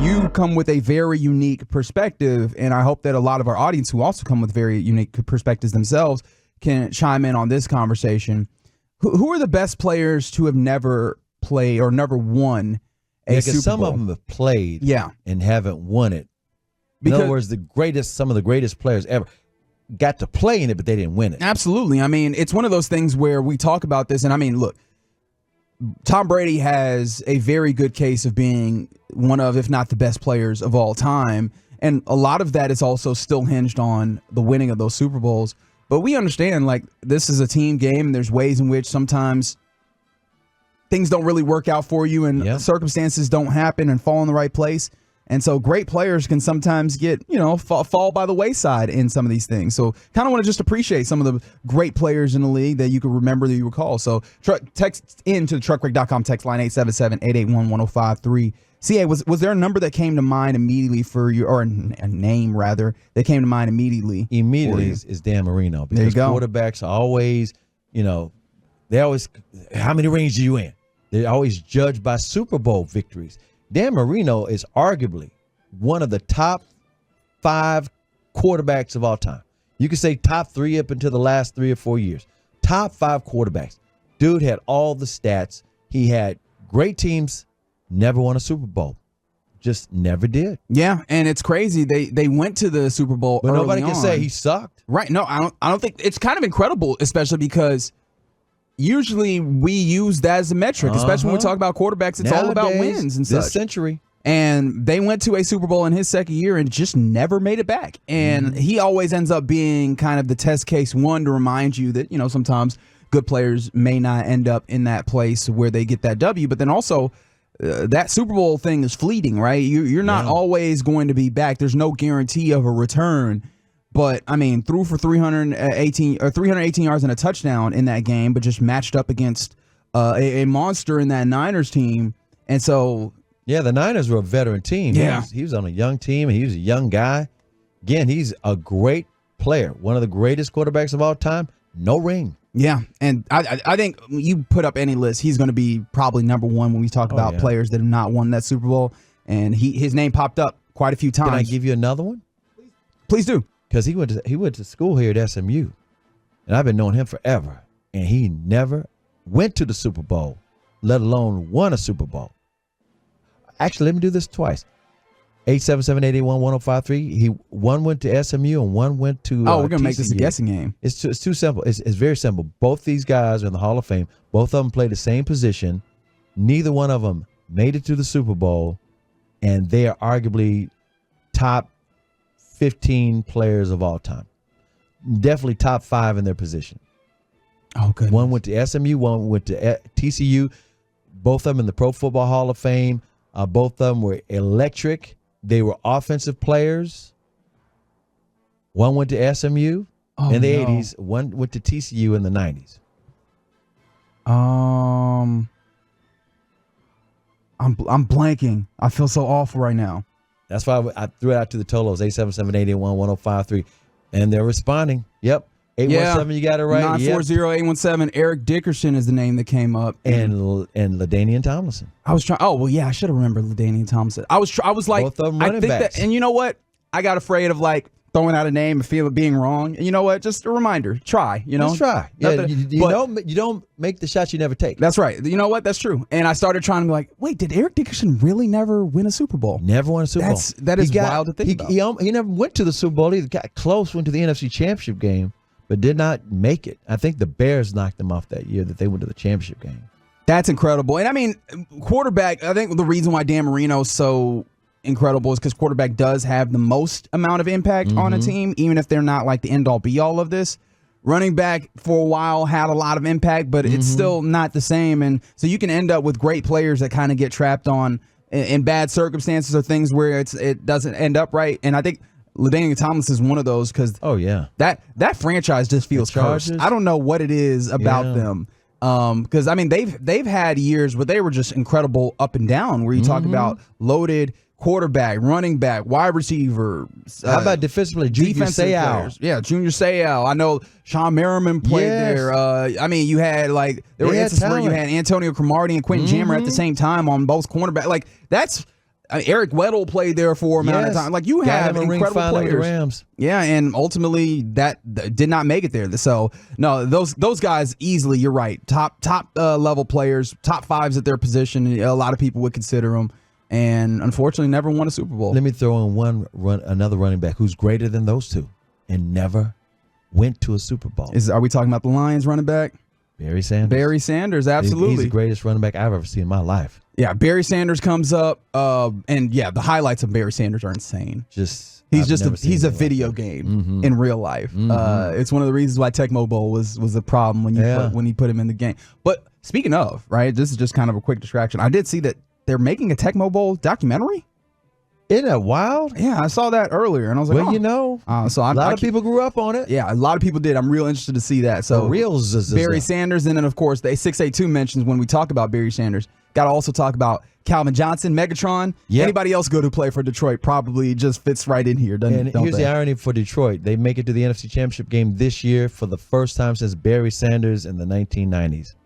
you come with a very unique perspective, and I hope that a lot of our audience who also come with very unique perspectives themselves can chime in on this conversation. Who are the best players to have never played or never won a Super Bowl? Some of them have played and haven't won it. In other words, some of the greatest players ever got to play in it, but they didn't win it. Absolutely. I mean, it's one of those things where we talk about this, and I mean, look, Tom Brady has a very good case of being one of, if not the best players of all time. And a lot of that is also still hinged on the winning of those Super Bowls. But we understand, like, this is a team game, and there's ways in which sometimes things don't really work out for you, and circumstances don't happen and fall in the right place. And so great players can sometimes get, fall by the wayside in some of these things. So kind of want to just appreciate some of the great players in the league that you can remember, that you recall. So text into the truckwreck.com text line 877-881-1053. CA, was there a number that came to mind immediately for you, or a name rather, that came to mind immediately? Immediately is Dan Marino. Because quarterbacks are always, they always, how many rings are you in? They're always judged by Super Bowl victories. Dan Marino is arguably one of the top 5 quarterbacks of all time. You could say top 3 up until the last 3 or 4 years. Top 5 quarterbacks. Dude had all the stats. He had great teams, never won a Super Bowl. Just never did. Yeah, and it's crazy. They went to the Super Bowl but early nobody can on. say he sucked. Right. No, I don't think it's kind of incredible, especially because usually we use that as a metric, especially when we talk about quarterbacks. It's all about wins and such. This century. And they went to a Super Bowl in his second year and just never made it back. And he always ends up being kind of the test case one to remind you that, sometimes good players may not end up in that place where they get that W. But then also that Super Bowl thing is fleeting, right? You're not always going to be back. There's no guarantee of a return. But, I mean, threw for 318 yards and a touchdown in that game, but just matched up against a monster in that Niners team. And so... Yeah, the Niners were a veteran team. Yeah. He was on a young team, and he was a young guy. Again, he's a great player, one of the greatest quarterbacks of all time. No ring. Yeah, and I think you put up any list, he's going to be probably number one when we talk about players that have not won that Super Bowl. And his name popped up quite a few times. Can I give you another one? Please do. Because he went to school here at SMU, and I've been knowing him forever, and he never went to the Super Bowl, let alone won a Super Bowl. Actually, let me do this twice. 877-881-1053. One went to SMU and one went to we're going to make this a guessing game. It's too simple. It's very simple. Both these guys are in the Hall of Fame. Both of them play the same position. Neither one of them made it to the Super Bowl, and they are arguably top 15 players of all time. Definitely top 5 in their position. Oh, good. One went to SMU, one went to TCU. Both of them in the Pro Football Hall of Fame. Both of them were electric. They were offensive players. One went to SMU in the 80s. One went to TCU in the 90s. I'm blanking. I feel so awful right now. That's why I threw it out to the Tolos, 877-881-1053. And they're responding. Yep. 817, you got it right. 940-817. Eric Dickerson is the name that came up. And LaDainian Tomlinson. I was trying. Oh, well, yeah, I should have remembered LaDainian Tomlinson. I was like, both of them running backs. And you know what? I got afraid of throwing out a name and feel it being wrong. And you know what? Just a reminder. Try, Just try. Yeah, you don't make the shots you never take. That's right. You know what? That's true. And I started trying to be like, wait, did Eric Dickerson really never win a Super Bowl? Never won a Super Bowl. That is wild to think about. He never went to the Super Bowl. He got close, went to the NFC Championship game, but did not make it. I think the Bears knocked them off that year that they went to the championship game. That's incredible. And I mean, quarterback, I think the reason why Dan Marino is so incredible is because quarterback does have the most amount of impact on a team, even if they're not like the end all be all of this. Running back for a while had a lot of impact, but it's still not the same. And so you can end up with great players that kind of get trapped on in bad circumstances or things where it doesn't end up right. And I think LaDainian Tomlinson is one of those because that franchise just feels cursed. I don't know what it is about them. Because I mean they've had years where they were just incredible up and down. Where you talk about loaded quarterback, running back, wide receiver. How about defensively, Junior Seau? Yeah, Junior Seau. I know Sean Merriman played there. I mean, you had there were instances where you had Antonio Cromartie and Quentin Jammer at the same time on both cornerback. That's Eric Weddle played there for a amount of time. Like, you have incredible players. Rams. Yeah, and ultimately that did not make it there. So no, those guys easily. You're right. Top level players, top fives at their position. A lot of people would consider them, and unfortunately, never won a Super Bowl. Let me throw in another running back who's greater than those two and never went to a Super Bowl. Are we talking about the Lions running back? Barry Sanders. Absolutely. He's the greatest running back I've ever seen in my life. Yeah, Barry Sanders comes up, and yeah, the highlights of Barry Sanders are insane. He's a video game in real life. It's one of the reasons why Tecmo Bowl was a problem when you put him in the game. But speaking of, right, this is just kind of a quick distraction. I did see that they're making a Tecmo Bowl documentary. Isn't that wild? Yeah, I saw that earlier, and I was like, so a lot of people grew up on it. Yeah, a lot of people did. I'm real interested to see that. So Barry Sanders, and then of course the 682 mentions when we talk about Barry Sanders. Got to also talk about Calvin Johnson, Megatron. Yep. Anybody else good who play for Detroit probably just fits right in here. Here's the irony for Detroit: they make it to the NFC Championship game this year for the first time since Barry Sanders in the 1990s.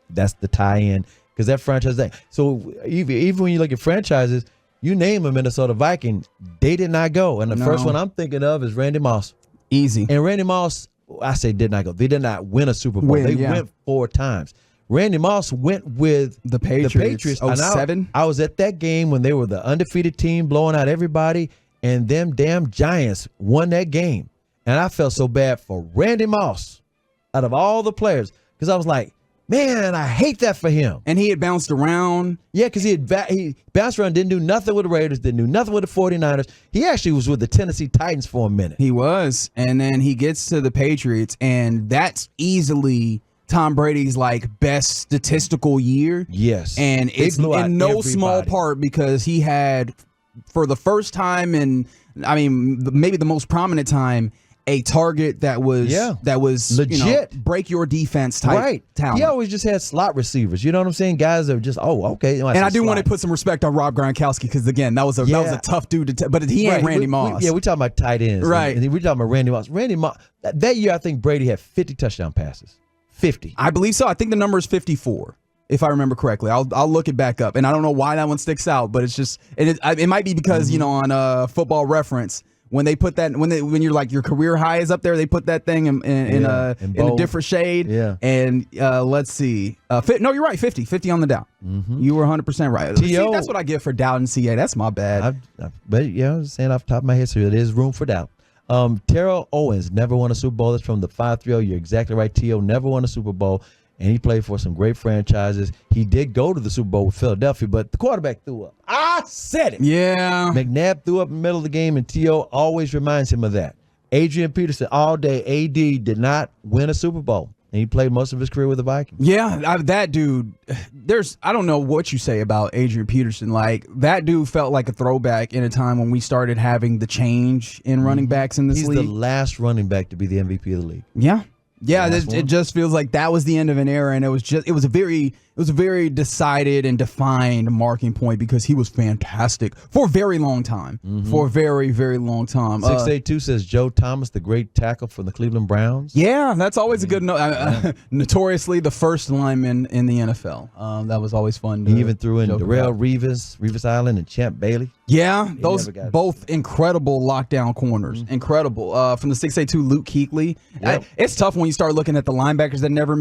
That's the tie-in because that franchise. So even when you look at franchises. You name a Minnesota Viking, they did not go. And the first one I'm thinking of is Randy Moss. Easy. And Randy Moss, I say did not go. They did not win a Super Bowl. They went 4 times. Randy Moss went with the Patriots. 07? I was at that game when they were the undefeated team blowing out everybody, and them damn Giants won that game. And I felt so bad for Randy Moss out of all the players because I was like, man, I hate that for him. And he had bounced around. Yeah, because he bounced around, didn't do nothing with the Raiders, didn't do nothing with the 49ers. He actually was with the Tennessee Titans for a minute. He was. And then he gets to the Patriots, and that's easily Tom Brady's best statistical year. Yes. And it's in no small part because he had, for the first time and maybe the most prominent time, a target that was legit, break your defense type talent. He always just had slot receivers. You know what I'm saying? Guys that are just okay. And I do want to put some respect on Rob Gronkowski because again, that was a tough dude but he ain't Randy Moss. We talking about tight ends, right? And we talking about Randy Moss. Randy Moss. That year, I think Brady had 50 touchdown passes. 50. I believe so. I think the number is 54. If I remember correctly, I'll look it back up, and I don't know why that one sticks out, but it's just it might be because on Football Reference. When they put that, when you're like your career high is up there, they put that thing in a different shade. Yeah. And let's see. No, you're right. 50 on the down. You were 100% right. See, that's what I get for doubting CA. That's my bad. But I'm saying off the top of my head, so there is room for doubt. Terrell Owens never won a Super Bowl. That's from the 530. You're exactly right. T.O. never won a Super Bowl. And he played for some great franchises. He did go to the Super Bowl with Philadelphia, but the quarterback threw up. I said it. Yeah. McNabb threw up in the middle of the game, and T.O. always reminds him of that. Adrian Peterson, all day, A.D. did not win a Super Bowl. And he played most of his career with the Vikings. Yeah, that dude, I don't know what you say about Adrian Peterson. That dude felt like a throwback in a time when we started having the change in running backs in this league. He's the last running back to be the MVP of the league. Yeah. Yeah, it just feels like that was the end of an era, and it was a very decided and defined marking point because he was fantastic for a very long time. For a very, very long time. 682 says Joe Thomas, the great tackle from the Cleveland Browns. Yeah, that's always a good note. Notoriously the first lineman in the NFL. That was always fun. He even threw in Darrell Revis Island, and Champ Bailey. Yeah, those both incredible lockdown corners. Incredible. From the 682, Luke Kuechly. Yep. It's tough when you start looking at the linebackers that never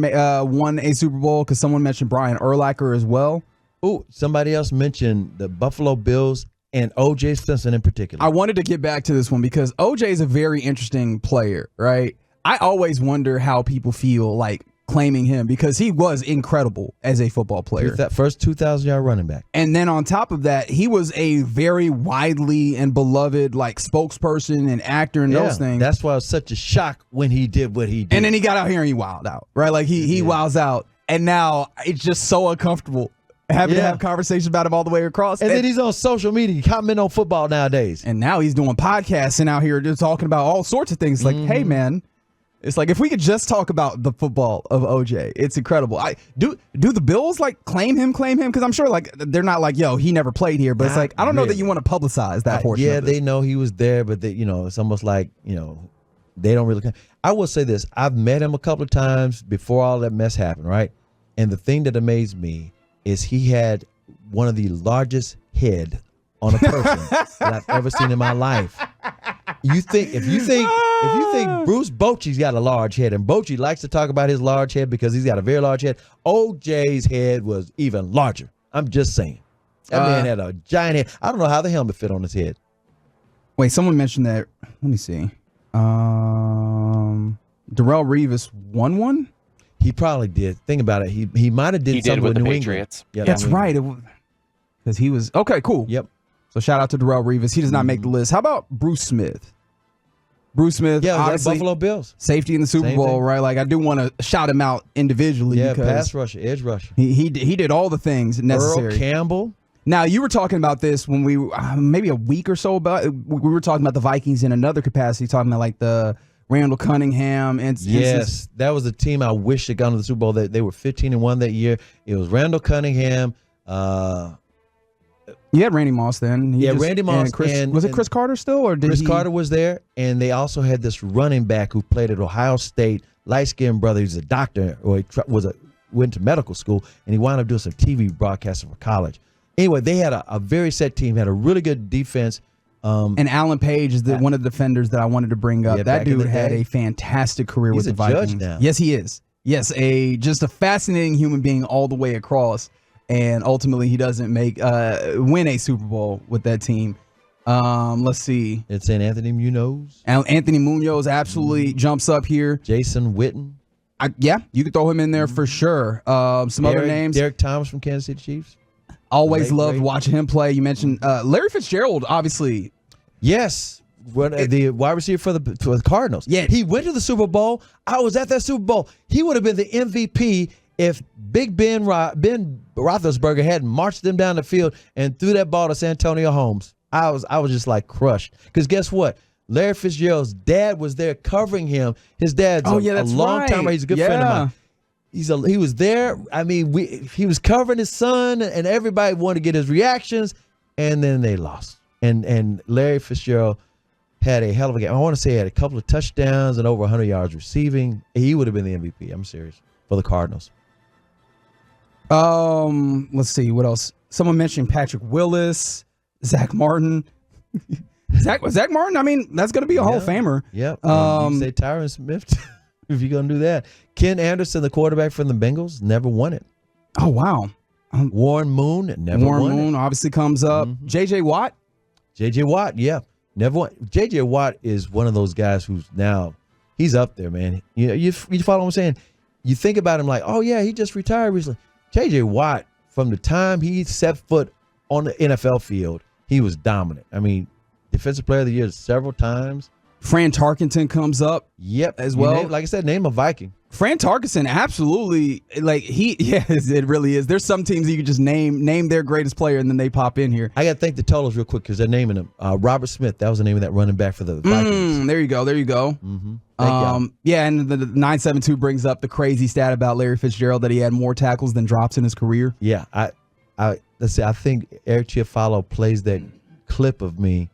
won a Super Bowl because someone mentioned Brian Urlacher as well. Oh, somebody else mentioned the Buffalo Bills and O.J. Simpson in particular. I wanted to get back to this one because O.J. is a very interesting player, right? I always wonder how people feel like claiming him because he was incredible as a football player. That first 2,000-yard running back. And then on top of that, he was a very widely and beloved spokesperson and actor and those things. That's why it was such a shock when he did what he did. And then he got out here and he wilded out, right? He wilds out. And now it's just so uncomfortable having to have conversations about him all the way across. And then he's on social media commenting on football nowadays. And now he's doing podcasts and out here just talking about all sorts of things. Hey, man. It's like if we could just talk about the football of OJ, it's incredible. Do the Bills claim him? Because I'm sure they're not he never played here, but it's I don't know that you want to publicize that portion. Yeah, of this. They know he was there, but it's almost they don't really. I will say this: I've met him a couple of times before all that mess happened, right? And the thing that amazed me is he had one of the largest head on a person that I've ever seen in my life. If you think Bruce Bochy's got a large head, and Bochy likes to talk about his large head because he's got a very large head, OJ's head was even larger. I'm just saying. That man had a giant head. I don't know how the helmet fit on his head. Wait, someone mentioned that. Let me see. Darrelle Revis won one? He probably did. Think about it. He might have did something with the New Patriots. England. That's right. Because he was okay. Cool. Yep. So shout out to Darrelle Revis. He does not make the list. How about Bruce Smith? Bruce Smith, obviously Buffalo Bills safety in the Super Bowl, right? Like I do want to shout him out individually. Yeah, because pass rusher, edge rusher. He did all the things necessary. Earl Campbell. Now you were talking about this when we maybe a week or so about. We were talking about the Vikings in another capacity, talking about like the Randall Cunningham and yes, that was a team I wish had gone to the Super Bowl. They were 15-1 that year. It was Randall Cunningham. You had Randy Moss then. Randy Moss. Was it Chris Carter still, or did Chris Carter was there? And they also had this running back who played at Ohio State, light-skinned brother. He's a doctor, or went to medical school, and he wound up doing some TV broadcasting for college. Anyway, they had a very set team, had a really good defense. And Alan Page is one of the defenders that I wanted to bring up. That dude had a fantastic career with the Vikings. He's a judge now. Yes, he is. Yes, just a fascinating human being all the way across. And ultimately, he doesn't win a Super Bowl with that team. Let's see. It's St. Anthony Munoz. Anthony Munoz absolutely jumps up here. Jason Witten. You could throw him in there for sure. Some other names. Derek Thomas from Kansas City Chiefs. Always loved watching him play. You mentioned Larry Fitzgerald, obviously. Yes. The wide receiver for the Cardinals. Yeah. He went to the Super Bowl. I was at that Super Bowl. He would have been the MVP if Big Ben Roethlisberger hadn't marched them down the field and threw that ball to Santonio Holmes. I was just like crushed. Because guess what? Larry Fitzgerald's dad was there covering him. His dad's a long time. He's a good friend of mine. He was there. I mean, he was covering his son, and everybody wanted to get his reactions, and then they lost. And Larry Fitzgerald had a hell of a game. I want to say he had a couple of touchdowns and over 100 yards receiving. He would have been the MVP. I'm serious, for the Cardinals. Let's see what else. Someone mentioned Patrick Willis, Zach Martin. Zach Martin. I mean, that's going to be a Hall of Famer. Yep. You say Tyron Smith if you're going to do that. Ken Anderson, the quarterback from the Bengals, never won it. Oh wow. Warren Moon never won it. Warren Moon obviously comes up. J.J. Watt. J.J. Watt, yeah, never won. J.J. Watt is one of those guys who's now he's up there, man. You follow what I'm saying? You think about him like, oh yeah, he just retired recently. J.J. Watt, from the time he set foot on the NFL field, he was dominant. I mean, Defensive Player of the Year several times. Fran Tarkenton comes up. Yep, as well. Like I said, name a Viking. Fran Tarkenton, absolutely. Yes, it really is. There's some teams that you can just name their greatest player and then they pop in here. I got to thank the totals real quick because they're naming him. Robert Smith, that was the name of that running back for the Vikings. There you go. Mm-hmm. And the 972 brings up the crazy stat about Larry Fitzgerald that he had more tackles than drops in his career. Yeah, let's see. I think Eric Chiafalo plays that clip of me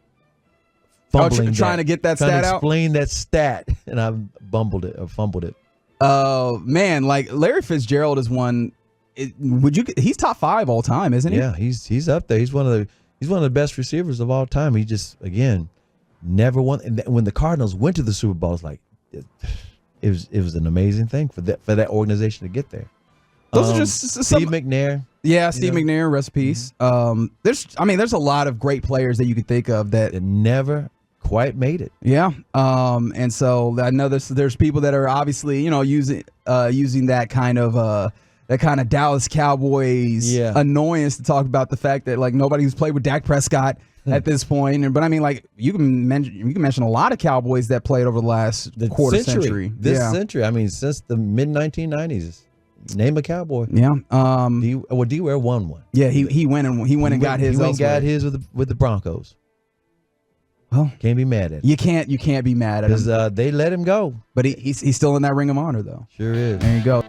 trying to get that stat out. Explain that stat, and I fumbled it. Man, like Larry Fitzgerald is one. He's top 5 all time, isn't he? Yeah, he's up there. He's one of the best receivers of all time. He just never won. And when the Cardinals went to the Super Bowl, it's like it was an amazing thing for that organization to get there. Those are just Steve McNair. Yeah, Steve McNair, rest in peace. There's a lot of great players that you could think of that never quite made it. Yeah. And so I know there's people that are obviously, using that kind of Dallas Cowboys annoyance to talk about the fact that like nobody who's played with Dak Prescott at this point. But I mean, like you can mention a lot of Cowboys that played over the last quarter century. This century. I mean, since the mid 1990s. Name a Cowboy. Yeah. D-Ware won one. Yeah, he went and got his. He went and got his with the Broncos. Well, can't be mad at him. You can't be mad at him because they let him go. But he's still in that Ring of Honor though. Sure is. There you go.